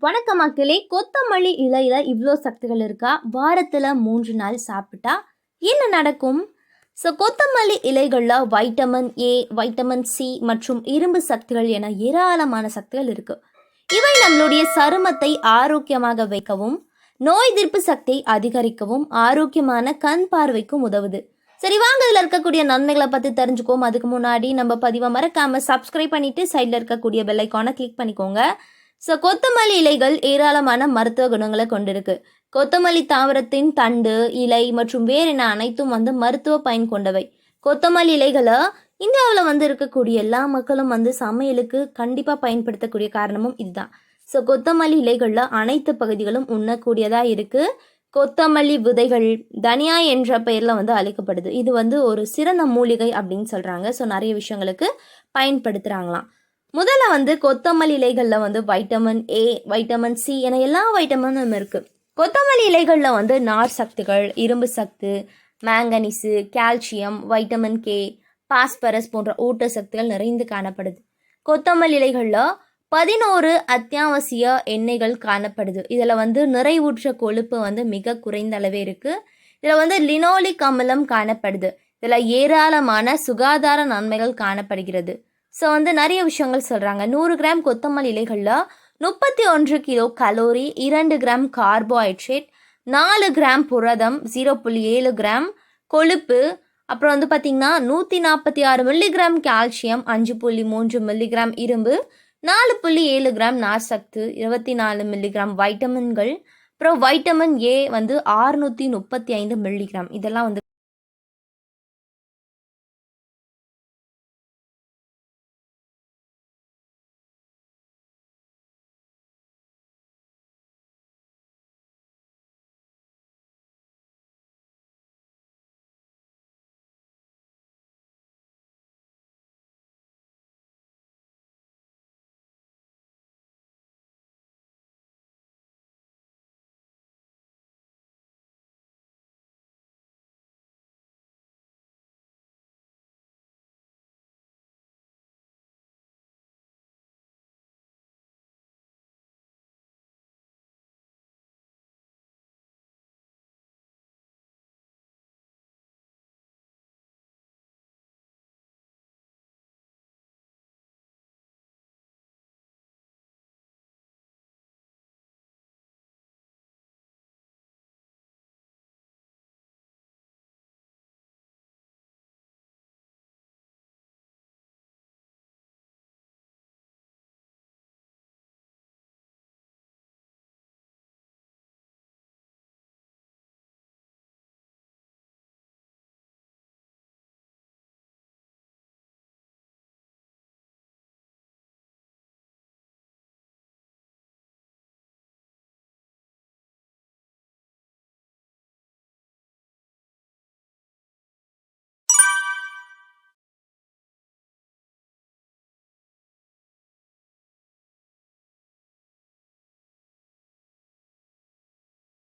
வணக்கம் மக்களே. கொத்தமல்லி இலையில இவ்வளோ சக்திகள் இருக்கா? வாரத்தில் 3 நாள் சாப்பிட்டா என்ன நடக்கும்? கொத்தமல்லி இலைகளில் வைட்டமின் ஏ, வைட்டமின் சி மற்றும் இரும்பு சக்திகள் என ஏராளமான சக்திகள் இருக்கு. இவை நம்மளுடைய சருமத்தை ஆரோக்கியமாக வைக்கவும், நோய் எதிர்ப்பு சக்தியை அதிகரிக்கவும், ஆரோக்கியமான கண் பார்வைக்கும் உதவுது. சரி, வாங்க இதில் இருக்கக்கூடிய நன்மைகளை பற்றி தெரிஞ்சுக்கோம். அதுக்கு முன்னாடி நம்ம பதிவை மறக்காமல் சப்ஸ்கிரைப் பண்ணிவிட்டு சைடில் இருக்கக்கூடிய பெல் ஐக்கானை கிளிக் பண்ணிக்கோங்க. கொத்தமல்லி இலைகள் ஏராளமான மருத்துவ குணங்களை கொண்டிருக்கு. கொத்தமல்லி தாவரத்தின் தண்டு, இலை மற்றும் வேர் என அனைத்தும் மருத்துவ பயன் கொண்டவை. கொத்தமல்லி இலைகளை இந்தியாவில் இருக்கக்கூடிய எல்லா மக்களும் சமையலுக்கு கண்டிப்பாக பயன்படுத்தக்கூடிய காரணமும் இதுதான். கொத்தமல்லி இலைகளில் அனைத்து பகுதிகளும் உண்ணக்கூடியதாக இருக்குது. கொத்தமல்லி விதைகள் தனியா என்ற பெயரில் அழைக்கப்படுது. இது ஒரு சிறந்த மூலிகை அப்படின்னு சொல்கிறாங்க. நிறைய விஷயங்களுக்கு பயன்படுத்துகிறாங்களாம். முதல்ல கொத்தமல்லி இலைகளில் வைட்டமின் ஏ, வைட்டமின் சி என எல்லா வைட்டமினும் இருக்குது. கொத்தமல்லி இலைகளில் நார் சக்திகள், இரும்பு சக்தி, manganese, calcium, vitamin K, phosphorus போன்ற ஊட்டச்சக்திகள் நிறைந்து காணப்படுது. கொத்தமல்லி இலைகளில் 11 அத்தியாவசிய எண்ணெய்கள் காணப்படுது. இதில் நிறைவுற்ற கொழுப்பு மிக குறைந்த அளவே இருக்குது. இதில் லினோலிக் அமிலம் காணப்படுது. இதில் ஏராளமான சுகாதார நன்மைகள் காணப்படுகிறது. நிறைய விஷயங்கள் சொல்கிறாங்க. 100 கிராம் கொத்தமல்லி இலைகளில் 31 kilo calorie, 2 gram carbohydrate, 4 gram புரதம், 0.7 கிராம் கொழுப்பு, அப்புறம் பார்த்திங்கன்னா 146 மில்லிகிராம் கால்சியம், 5.3 மில்லிகிராம் இரும்பு, 4.7 கிராம் நார்சத்து, 24 மில்லிகிராம் வைட்டமின்கள், அப்புறம் வைட்டமின் ஏ 635 மில்லிகிராம். இதெல்லாம்